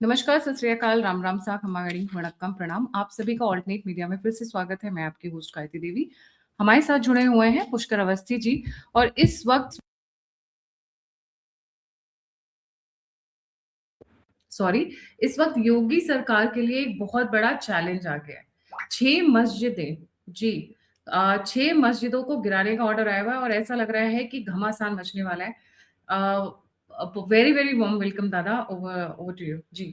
नमस्कार, सत श्री अकाल, राम राम सा, खम्मागणी, वणक्कम, प्रणाम। आप सभी का ऑल्टरनेट मीडिया में फिर से स्वागत है। मैं आपकी होस्ट गायत्री देवी। हमारे साथ जुड़े हुए हैं पुष्कर अवस्थी जी और इस वक्त योगी सरकार के लिए एक बहुत बड़ा चैलेंज आ गया है। 6 मस्जिदें जी 6 मस्जिदों को गिराने का ऑर्डर आया हुआ है और ऐसा लग रहा है कि घमासान मचने वाला है। वेरी वेरी वार्म वेलकम दादा, ओवर ओवर टू यू जी।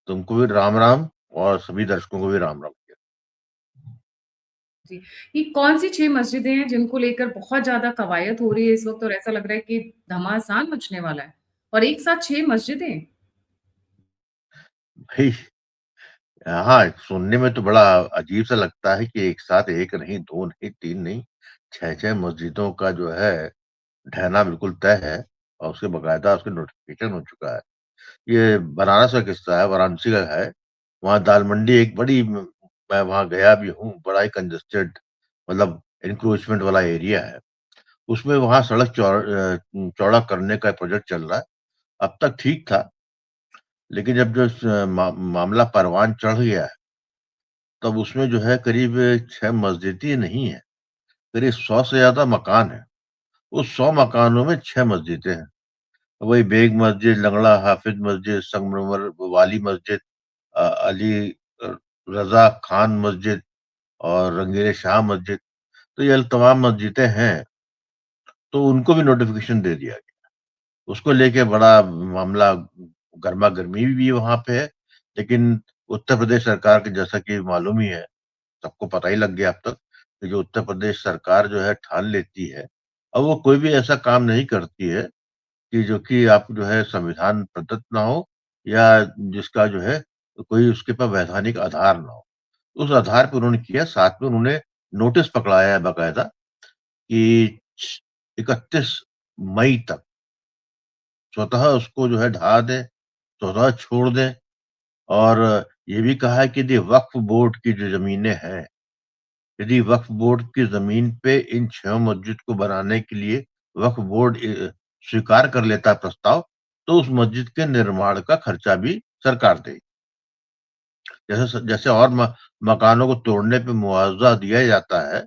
तुमको भी राम राम और सभी दर्शकों को भी राम राम। जी, ये कौन-सी 6 मस्जिदें हैं जिनको लेकर बहुत ज़्यादा कवायद हो रही है इस वक़्त और ऐसा लग रहा है कि घमासान मचने वाला है? और एक साथ 6 मस्जिदें? भाई, हाँ, सुनने में तो बड़ा अजीब सा लगता है कि एक साथ 1 नहीं, 2 नहीं, 3 नहीं, 6-6 मस्जिदों का जो है ढहना बिल्कुल तय है और उसके बाकायदा उसके नोटिफ़िकेशन हो चुका है। ये बनारस का किस्सा है, वाराणसी का है। वहाँ दाल मंडी एक बड़ी मैं वहाँ गया भी हूँ, बड़ा ही कंजेस्टेड मतलब एन्क्रोचमेंट वाला एरिया है। उसमें वहाँ सड़क चौड़ा करने का प्रोजेक्ट चल रहा है। अब तक ठीक था, लेकिन जब जो मामला परवान चढ़ गया है, तब उसमें जो है करीब 6 मस्जिद ही नहीं है, करीब 100 से ज़्यादा मकान हैं। उस 100 मकानों में 6 मस्जिदें हैं। वही बेग मस्जिद, लंगड़ा हाफिज मस्जिद, संगमरमर वाली मस्जिद, अली रज़ा खान मस्जिद और रंगीले शाह मस्जिद। तो ये तमाम मस्जिदें हैं, तो उनको भी नोटिफ़िकेशन दे दिया गया। उसको लेके बड़ा मामला गरमा-गर्मी भी वहाँ पे है, लेकिन उत्तर प्रदेश सरकार के जैसा कि मालूम ही है, सबको पता ही लग गया अब तक, कि जो उत्तर प्रदेश सरकार जो है ठान लेती है, अब वो कोई भी ऐसा काम नहीं करती है कि जो कि आप जो है संविधान प्रदत्त ना हो या जिसका जो है कोई उसके पास वैधानिक आधार ना हो। उस आधार पे उन्होंने किया, साथ में उन्होंने नोटिस पकड़ाया है बाकायदा कि 31 मई तक स्वतः उसको जो है ढहा दें, स्वतः छोड़ दें और ये भी कहा है कि यदि वक्फ बोर्ड की जो ज़मीनें हैं, यदि वक्फ बोर्ड की ज़मीन पे इन 6 मस्जिद को बनाने के लिए वक्फ बोर्ड स्वीकार कर लेता है प्रस्ताव, तो उस मस्जिद के निर्माण का खर्चा भी सरकार देगी। जैसे और मकानों को तोड़ने पे मुआवज़ा दिया जाता है,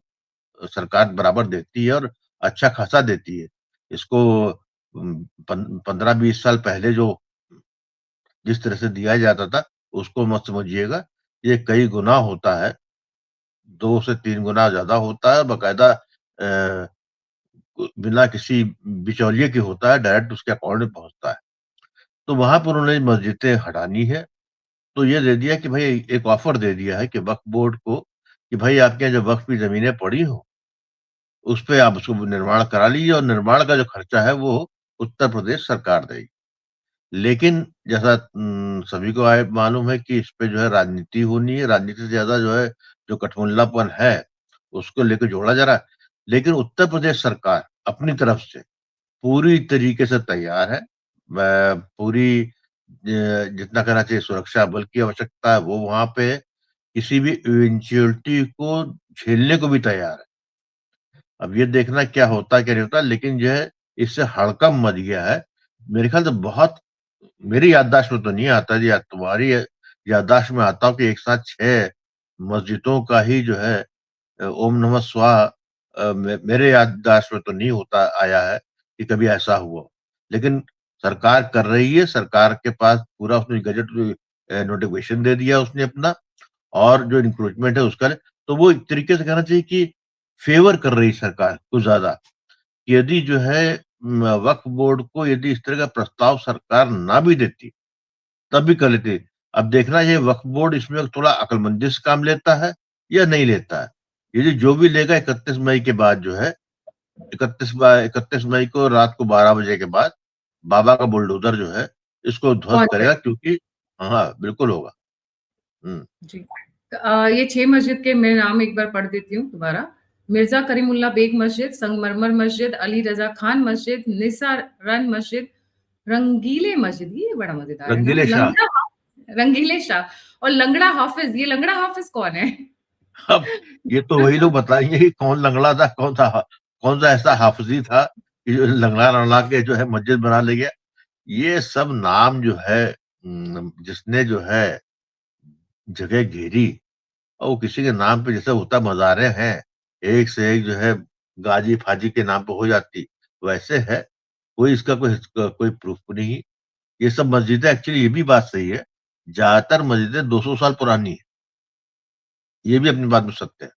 सरकार बराबर देती है और अच्छा खासा देती है। इसको 15-20 साल पहले जो जिस तरह से दिया जाता था, उसको मत समझिएगा। ये कई गुना होता है, 2 से 3 गुना ज़्यादा होता है, बाकायदा बिना किसी बिचौलिए के होता है, डायरेक्ट उसके अकाउंट में पहुँचता है। तो वहाँ पर उन्होंने मस्जिदें हटानी है, तो ये दे दिया कि भई एक ऑफ़र दे दिया है कि वक्फ बोर्ड को कि भई आपके यहाँ जो वक्फ की ज़मीनें पड़ी हो, उस पे आप उसको निर्माण करा लीजिए और निर्माण का जो खर्चा है वो उत्तर प्रदेश सरकार देगी। लेकिन जैसा सभी को मालूम है कि इस पे जो है राजनीति होनी है, राजनीति से ज़्यादा जो है जो कठमुल्लापन है, उसको लेके जोड़ा जा रहा है। लेकिन उत्तर प्रदेश सरकार अपनी तरफ से पूरी तरीके से तैयार है। पूरी जितना कहना चाहिए सुरक्षा बल की आवश्यकता है वो वहाँ पे है। किसी भी इवेंचुअलिटी को झेलने को भी तैयार है। अब ये देखना क्या होता है, क्या नहीं होता, लेकिन जो है इससे हड़कंप मच गया है। मेरे ख्याल से बहुत मेरी याददाश्त में तो नहीं आता जी, या तुम्हारी याददाश्त में आता हो कि एक साथ 6 मस्जिदों का ही जो है ओम नमः स्वाहा मेरे याददाश्त में तो नहीं होता आया है कि कभी ऐसा हुआ। लेकिन सरकार कर रही है, सरकार के पास पूरा उसने गज़ट नोटिफ़िकेशन दे दिया उसने अपना और जो एन्क्रोचमेंट है उसका तो वो एक तरीके से कहना चाहिए कि फ़ेवर कर रही है सरकार कुछ ज़्यादा। यदि जो है वक्फ बोर्ड को यदि इस तरह का प्रस्ताव सरकार ना भी देती, तब भी कर लेती। अब देखना ये वक्फ बोर्ड इसमें थोड़ा अक्लमंदी से काम लेता है या नहीं लेता है। यदि जो भी लेगा 31 मई के बाद जो है 31 मई को रात को 12 बजे के बाद बाबा का बुलडोज़र जो है इसको ध्वस्त पहुँच करेगा जाएगा। क्योंकि हाँ, बिल्कुल होगा। हुँ। जी। ये 6 मस्जिद के मैं नाम एक बार पढ़ देती हूँ दोबारा। मिर्ज़ा करीमुल्ला बेग मस्जिद, संगमरमर मस्जिद, अली रज़ा खान मस्जिद, निसार रन मस्जिद, रंगीले मस्जिद, ये बड़ा मज़ेदार है नाम, रंगीले शाह। रंगीले शाह और लंगड़ा हाफ़िज़, ये लंगड़ा हाफ़िज़ कौन है? अब ये तो वही लोग बताएँगे कि कौन लंगड़ा था, कौन-सा ऐसा हाफ़िज़ी था कि जो लंगड़ा-लंगड़ा के जो है मस्जिद बना ले गया। ये सब नाम जो है जिसने जो है जगह घेरी और वो किसी के नाम पे जैसे होता मज़ारें हैं, एक से एक जो है गाजी-फाजी के नाम पे हो जाती, वैसे है। कोई इसका कोई प्रूफ नहीं। ये सब मस्जिदें एक्चुअली ये भी बात सही है, ज़्यादातर मस्जिदें 200 साल पुरानी हैं, ये भी अपनी बात में सत्य है।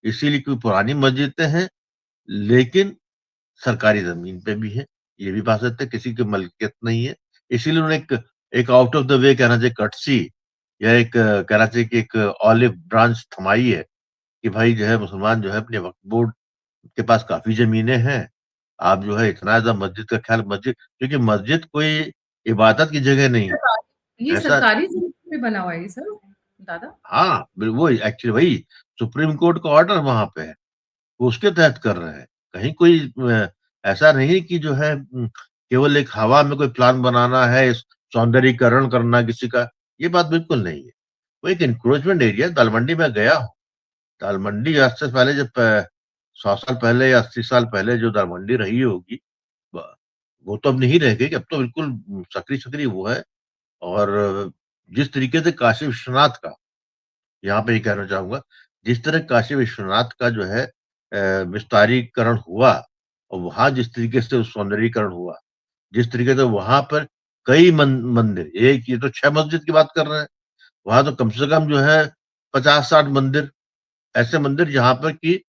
इसीलिए क्योंकि पुरानी मस्जिदें हैं, लेकिन सरकारी ज़मीन पे भी है, ये भी बात सत्य है, किसी की मलकियत नहीं है। इसीलिए उन्होंने एक एक आउट ऑफ द वे कहना चाहिए कर्टसी या एक कहना चाहिए कि एक ऑलिव ब्रांच थमाई है कि भाई जो है मुसलमान जो है अपने वक्फ बोर्ड के पास काफ़ी ज़मीनें हैं, आप जो है इतना ज़्यादा मस्जिद का ख्याल मस्जिद क्योंकि मस्जिद कोई इबादत की जगह नहीं है। ये ऐसा सरकारी ज़मीन पे बना हुआ है ये सब, दादा? हाँ, वही एक्चुअली वही सुप्रीम कोर्ट का ऑर्डर वहाँ पे है, वो उसके तहत कर रहे हैं। कहीं कोई ऐसा नहीं कि जो है केवल एक हवा में कोई प्लान बनाना है, सौंदर्यीकरण करना किसी का, ये बात बिल्कुल नहीं है। वो एक एन्क्रोचमेंट एरिया है, दालमंडी में गया हूँ। दालमंडी आज से पहले जब 100 साल पहले या 80 साल पहले जो दालमंडी रही होगी, ब वो तो अब नहीं रह गई, अब तो बिल्कुल सकरी-सकरी वो है और जिस तरीके से काशी विश्वनाथ का यहाँ पे ये कहना चाहूँगा, जिस तरह काशी विश्वनाथ का जो है विस्तारीकरण हुआ और वहाँ जिस तरीके से सौंदर्यीकरण हुआ, जिस तरीके से वहाँ पर कई मंदिर, एक ये तो 6 मस्जिद की बात कर रहे हैं, वहाँ तो कम से कम जो है 50-60 मंदिर, ऐसे मंदिर जहाँ पर कि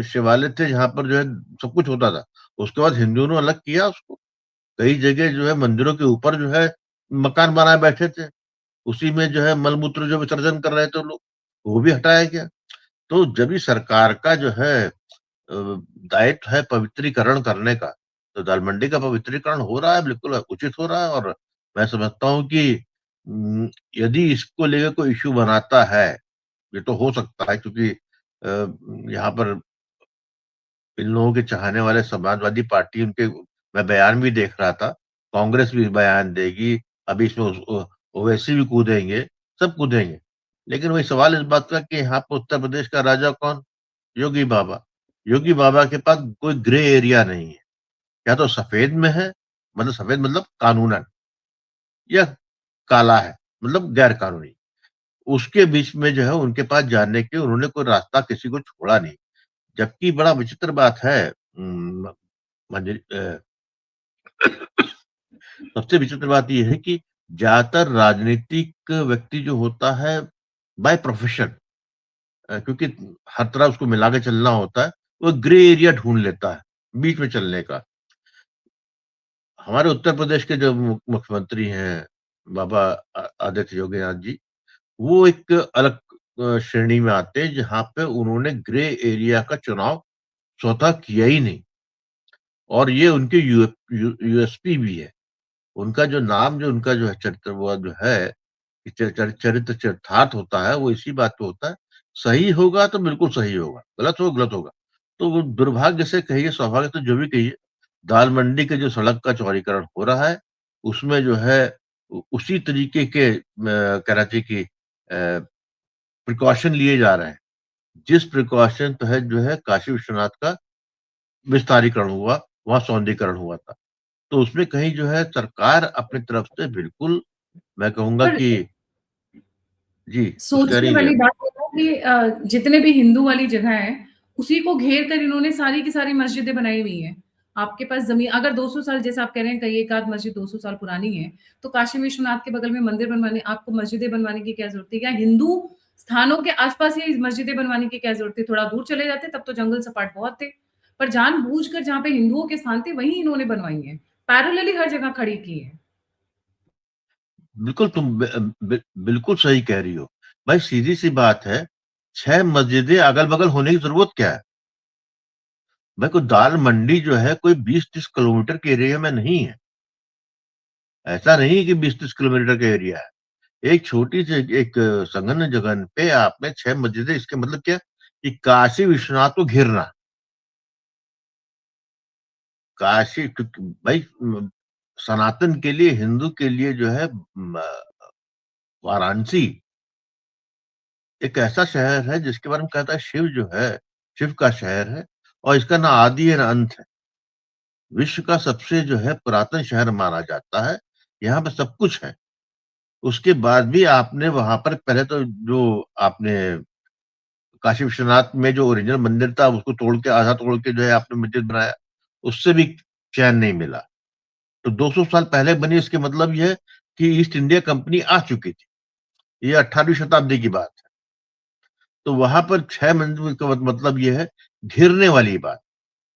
शिवालय थे, जहाँ पर जो है सब कुछ होता था। उसके बाद हिंदुओं ने अलग किया उसको, कई जगह जो है मंदिरों के ऊपर जो है मकान बनाए बैठे थे, उसी में जो है मल-मूत्र जो विसर्जन कर रहे थे लोग, वो भी हटाया गया। तो जब भी सरकार का जो है दायित्व है पवित्रीकरण करने का, तो दालमंडी का पवित्रीकरण हो रहा है, बिल्कुल उचित हो रहा है और मैं समझता हूँ कि यदि इसको लेके कोई इश्यू बनाता है, ये तो हो सकता है क्योंकि यहाँ पर इन लोगों के चाहने वाले समाजवादी पार्टी उनके मैं बयान भी देख रहा था, कांग्रेस भी बयान देगी, अभी इसमें ओवैसी भी कूदेंगे, सब कूदेंगे। लेकिन वही सवाल इस बात का कि यहाँ पे उत्तर प्रदेश का राजा कौन? योगी बाबा। योगी बाबा के पास कोई ग्रे एरिया नहीं है। या तो सफ़ेद में है, मतलब सफ़ेद मतलब कानूनन या काला है, मतलब गैर कानूनी। उसके बीच में जो है उनके पास जाने के उन्होंने कोई रास्ता किसी को छोड़ा नहीं। जबकि बड़ा विचित्र बात है मंजरी सबसे विचित्र बात ये है कि ज़्यादातर राजनीतिक व्यक्ति जो होता है बाय प्रोफ़ेशन क्योंकि हर तरह उसको मिला के चलना होता है, वो ग्रे एरिया ढूँढ लेता है, बीच में चलने का। हमारे उत्तर प्रदेश के जो मुख्यमंत्री हैं, बाबा आदित्य योगीनाथ जी, वो एक अलग श्रेणी में आते हैं, जहाँ पे उन्होंने ग्रे एरिया का चुनाव स्वतः किया ही नहीं और ये उनकी यूएसपी भी है। उनका जो नाम जो उनका जो है चरित्र वो जो है, चरित्र चरितार्थ होता है, वो इसी बात पे होता है, सही होगा तो बिल्कुल सही होगा, गलत होगा। तो वो दुर्भाग्य से कहिए, सौभाग्य से जो भी कहिए, दाल मंडी के जो सड़क का चौड़ीकरण हो रहा है, उसमें जो है उसी तरीके के कहना चाहिए कि प्रिकॉशन लिए जा रहे हैं। जिस प्रिकॉशन तहत जो है काशी विश्वनाथ का विस्तारीकरण हुआ, वहाँ सौंदर्यीकरण हुआ था। तो उसमें कहीं जो है सरकार अपनी तरफ से बिल्कुल मैं कहूँगा पर कि जी, कुछ कह सोचने रही हैं वाली आप? बात है ना कि जितने भी हिंदू वाली जगह है, उसी को घेर कर इन्होंने सारी की सारी मस्जिदें बनाई हुई हैं। आपके पास ज़मीन अगर 200 साल जैसा आप कह रहे हैं कहीं एक आध मस्जिद 200 साल पुरानी है, तो काशी विश्वनाथ के बगल में मंदिर बनवाने आपको मस्जिदें बनवाने की क्या ज़रूरत है? या हिंदू स्थानों के आस-पास ही मस्जिदें बनवाने की क्या ज़रूरत है? थोड़ा दूर चले जाते तब तो जंगल सपाट बहुत थे। पर जानबूझकर जहाँ पे हिंदुओं के स्थान थे वहीं इन्होंने बनवाई हैं। पैरेलली हर जगह खड़ी की हैं। बिल्कुल तुम बिल्कुल सही कह रही हो। भाई सीधी-सी बात है, 6 मस्जिदें अगल-बगल होने की ज़रूरत क्या है? भाई कोई दाल मंडी जो है कोई 20-30 किलोमीटर के एरिया में नहीं है। ऐसा नहीं है कि 20-30 किलोमीटर का एरिया है। एक छोटी-सी एक संगन जगह पे आपने 6 मस्जिदें इसका मतलब क्या? कि काशी विश्वनाथ को घेरना। काशी क्योंकि भाई सनातन के लिए, हिंदू के लिए जो है वाराणसी एक ऐसा शहर है जिसके बारे में कहता है शिव जो है, शिव का शहर है और इसका ना आदि है ना अंत है। विश्व का सबसे जो है पुरातन शहर माना जाता है। यहाँ पे सब कुछ है। उसके बाद भी आपने वहाँ पर पहले तो जो आपने काशी विश्वनाथ में जो ओरिजिनल मंदिर था उसको तोड़ के आधा तोड़ के जो है आपने मस्जिद बनाया, उससे भी चैन नहीं मिला। तो 200 साल पहले बनी इसके मतलब ये है कि ईस्ट इंडिया कंपनी आ चुकी थी। ये 18वीं शताब्दी की बात है। तो वहां पर 6 मंजिल का मतलब ये है घिरने वाली बात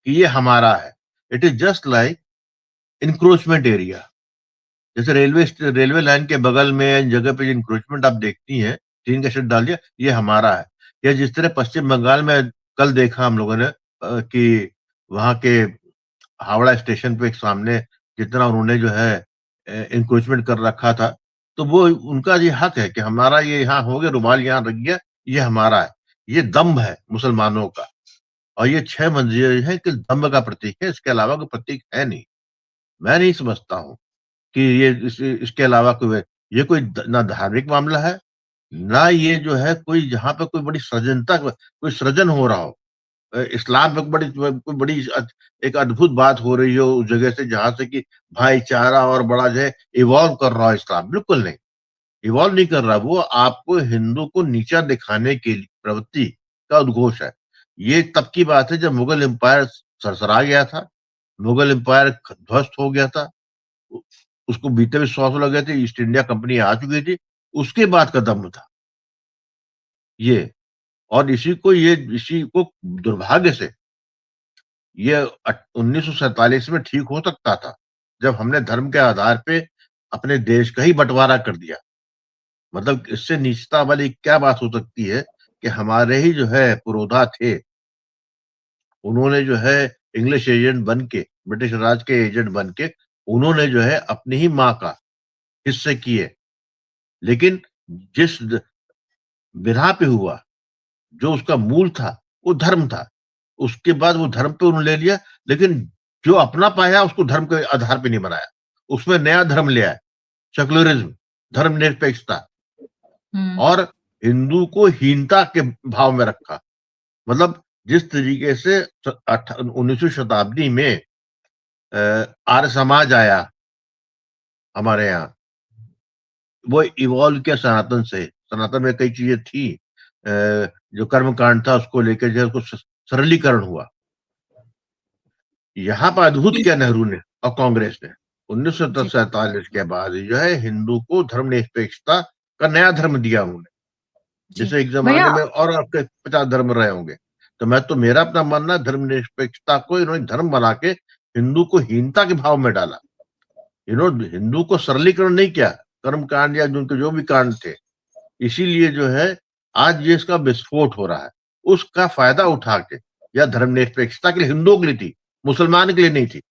कि ये हमारा है। It is just like encroachment area. जैसे रेलवे लाइन के बगल में जगह पे इंक्रोचमेंट आप देखती हैं, टीन का शेड डाल दिया, ये हमारा है। या जिस तरह पश्चिम बंगाल में कल देखा हम लोगों ने कि वहां के हावड़ा स्टेशन पे एक सामने जितना उन्होंने जो है इंक्रोचमेंट कर रखा था, तो वो उनका ये हक है कि हमारा ये यहाँ हो गया, रुमाल यहाँ रख गया, ये हमारा है। ये दम्भ है मुसलमानों का। और ये 6 मंजिल है कि दम्भ का प्रतीक है, इसके अलावा कोई प्रतीक है नहीं। मैं नहीं समझता हूँ कि इसके अलावा कोई, ये कोई ना धार्मिक मामला है, ना ये जो है कोई जहाँ पे कोई बड़ी सृजनता कोई सृजन हो रहा हो। इस्लाम में कोई बड़ी एक अद्भुत बात हो रही हो उस जगह से जहां से कि भाईचारा और बड़ा जो है इवॉल्व कर रहा हो इस्लाम, बिल्कुल नहीं। इवॉल्व नहीं कर रहा, वो आपको हिंदू को नीचा दिखाने की प्रवृत्ति का उद्घोष है। ये तब की बात है जब मुगल एम्पायर सरसरा गया था, मुगल एम्पायर ध्वस्त हो गया था, उ- उसको बीते हुए 100 साल हो गए थे, ईस्ट इंडिया कंपनी आ चुकी थी, उसके बाद का दम था ये। और इसी को दुर्भाग्य से ये 1947 में ठीक हो सकता था, जब हमने धर्म के आधार पे अपने देश का ही बंटवारा कर दिया। मतलब इससे नीचता वाली क्या बात हो सकती है कि हमारे ही जो है पुरोधा थे, उन्होंने जो है इंग्लिश एजेंट बन के, ब्रिटिश राज के एजेंट बन के, उन्होंने जो है अपनी ही माँ का हिस्से किए। लेकिन जिस बिरहा पे हुआ, जो उसका मूल था, वो धर्म था। उसके बाद वो धर्म पे उन्होंने ले लिया, लेकिन जो अपना पाया उसको धर्म के आधार पे नहीं बनाया। उसमें नया धर्म ले आए, सेक्युलरिज्म, धर्मनिरपेक्षता, हुँ। और हिंदू को हीनता के भाव में रखा। मतलब जिस तरीके से 19वीं शताब्दी में आर्य समाज आया हमारे यहाँ, वो इवॉल्व किया सनातन से। सनातन में कई चीजें थी, जो कर्म कांड था उसको लेकर जो है उसको सरलीकरण हुआ। यहाँ पर अद्भुत किया नेहरू ने और कांग्रेस ने। जी, 1947 के बाद जो है हिंदू को धर्मनिरपेक्षता का नया धर्म दिया उन्होंने। जी। जैसे एक भैया जमाने में और आपके 50 धर्म रहे होंगे। तो मैं तो मेरा अपना मानना है, धर्मनिरपेक्षता को इन्होंने धर्म बना के हिंदू को हीनता के भाव में डाला। इन्होंने हिंदू को सरलीकरण नहीं किया, कर्म कांड या जिनके जो भी कांड थे। इसीलिए जो है आज ये इसका विस्फोट हो रहा है। उसका फायदा उठा के, या धर्मनिरपेक्षता के लिए हिंदुओं के लिए थी, मुसलमान के लिए नहीं थी,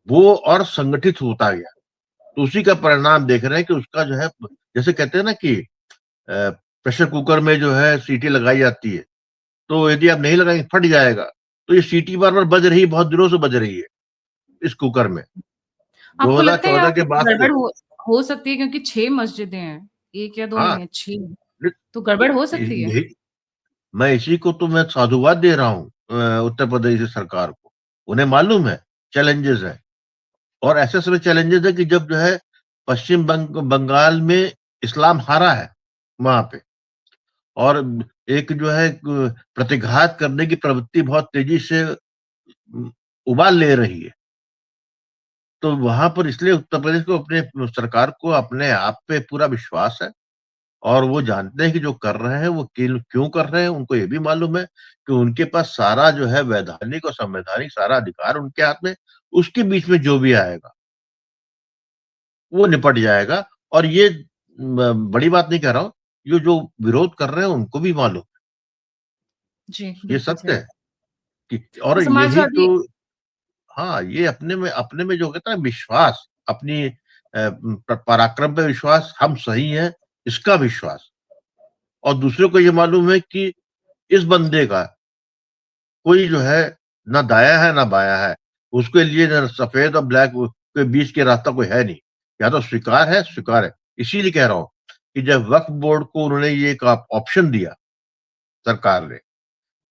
वो और संगठित होता गया। तो उसी का परिणाम देख रहे हैं कि उसका जो है, जैसे कहते हैं ना कि प्रेशर कुकर में जो है सीटी लगाई जाती है, तो यदि आप नहीं लगाएंगे फट जाएगा। तो ये सीटी बार बार बज रही है, बहुत दिनों से बज रही है इस कुकर में। आपको लगता है यहाँ 2014 के पे बाद से। गड़बड़ हो सकती है क्योंकि 6 मस्जिदें हैं, 1 या 2 हाँ, नहीं है, 6 तो गड़बड़ हो सकती है? यही मैं इसी को तो मैं साधुवाद दे रहा हूँ उत्तर प्रदेश की सरकार को। उन्हें मालूम है चैलेंजेस है, और ऐसे समय चैलेंजेस है कि जब जो है बंगाल में इस्लाम हारा है वहां पे, और एक जो है प्रतिघात करने की प्रवृत्ति बहुत तेजी से उबाल ले रही है। तो वहां पर इसलिए उत्तर प्रदेश को, अपने सरकार को अपने आप पे पूरा विश्वास है, और वो जानते हैं कि जो कर रहे हैं वो क्यों कर रहे हैं। उनको ये भी मालूम है कि उनके पास सारा जो है वैधानिक और संवैधानिक सारा अधिकार उनके हाथ में। उसके बीच में जो भी आएगा वो निपट जाएगा। और ये बड़ी बात नहीं कह रहा हूँ, ये जो विरोध कर रहे हैं उनको भी मालूम, जी, ये बिल्कुल सत्य सही। है कि, और तो यही तो। समाजवादी हाँ, ये अपने में जो कहता है विश्वास, अपनी पराक्रम पे विश्वास, हम सही हैं, इसका विश्वास। और दूसरे को ये मालूम है कि इस बंदे का कोई जो है ना दाया है ना बाया है, उसके लिए ना सफेद और ब्लैक के बीच के रास्ता कोई है नहीं। या तो स्वीकार है, स्वीकार है। इसीलिए कह रहा हूं कि जब वक्फ बोर्ड को उन्होंने ये एक ऑप्शन दिया, सरकार ने,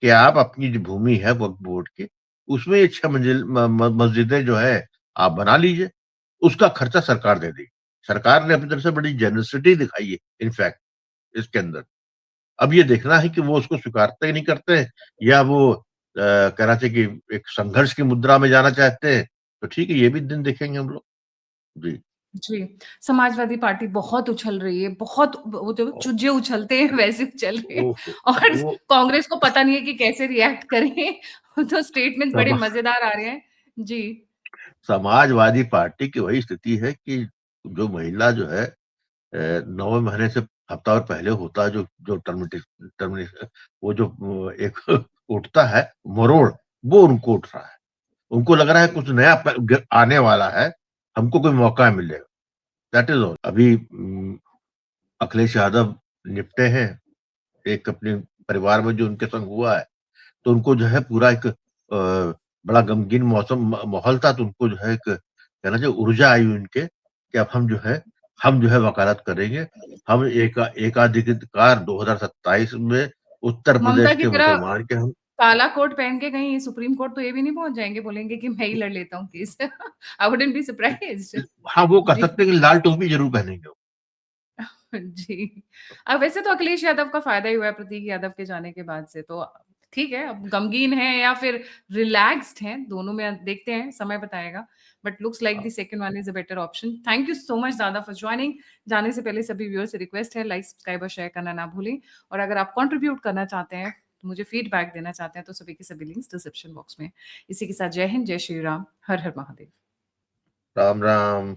कि आप अपनी जो भूमि है वक्फ बोर्ड की, उसमें ये 6 मंजिल मस्जिदें जो है आप बना लीजिए, उसका खर्चा सरकार दे देगी। सरकार ने अपनी तरफ से बड़ी जेनरसिटी दिखाई है इनफैक्ट इसके अंदर। अब ये देखना है कि वो उसको स्वीकारते नहीं करते हैं या वो कहना चाहिए कि एक संघर्ष की मुद्रा में जाना चाहते हैं, तो ठीक है, ये भी दिन देखेंगे हम लोग। जी। जी, समाजवादी पार्टी बहुत उछल रही है, बहुत वो जो ओ चूजे उछलते हैं वैसे उछल रहे हैं ओहो! और वो कांग्रेस को पता नहीं है कि कैसे रिएक्ट करें। तो स्टेटमेंट्स बड़े समा मज़ेदार आ रहे हैं। जी, समाजवादी पार्टी की वही स्थिति है कि जो महिला जो है 9वें महीने से हफ्ता भर पहले होता है जो जो टर्मिनेशन वो जो एक उठता है मरोड़, वो उनको उठ रहा है। उनको लग रहा है कुछ नया आने वाला है, हमको कोई मौका मिलेगा, दैट इज ऑल। अभी अखिलेश यादव निपटे हैं एक अपने परिवार में जो उनके संग हुआ है, तो उनको जो है पूरा एक बड़ा गमगीन माहौल था, तो उनको जो है एक कहना चाहिए ऊर्जा आई उनके कि अब हम जो है वकालत करेंगे। हम एकाधिकार 2027 में उत्तर ममता प्रदेश की के तरह मुसलमान के हम काला कोट पहन के कहीं सुप्रीम कोर्ट तो ये भी नहीं पहुँच जाएँगे, बोलेंगे कि मैं ही लड़ लेता हूँ case. I wouldn't be surprised. हाँ, वो कर जी। सकते हैं कि लाल टोपी ज़रूर पहनेंगे वो। जी। वैसे तो अखिलेश यादव का फ़ायदा ही हुआ है प्रतीक यादव के जाने के बाद से, तो ठीक है, अब गमगीन हैं या फिर रिलैक्स्ड हैं, दोनों में देखते हैं, समय बताएगा। बट लुक्स लाइक द हाँ, second one is a better option. Thank you so much दादा फॉर जॉइनिंग। जाने से पहले सभी व्यूअर्स से रिक्वेस्ट है, लाइक, सब्सक्राइब और शेयर करना ना भूलें और अगर आप कंट्रीब्यूट करना चाहते हैं, मुझे फीडबैक देना चाहते हैं, तो सभी के सभी लिंक्स डिस्क्रिप्शन बॉक्स में। इसी के साथ जय हिंद, जय श्री राम, हर हर महादेव। राम, राम।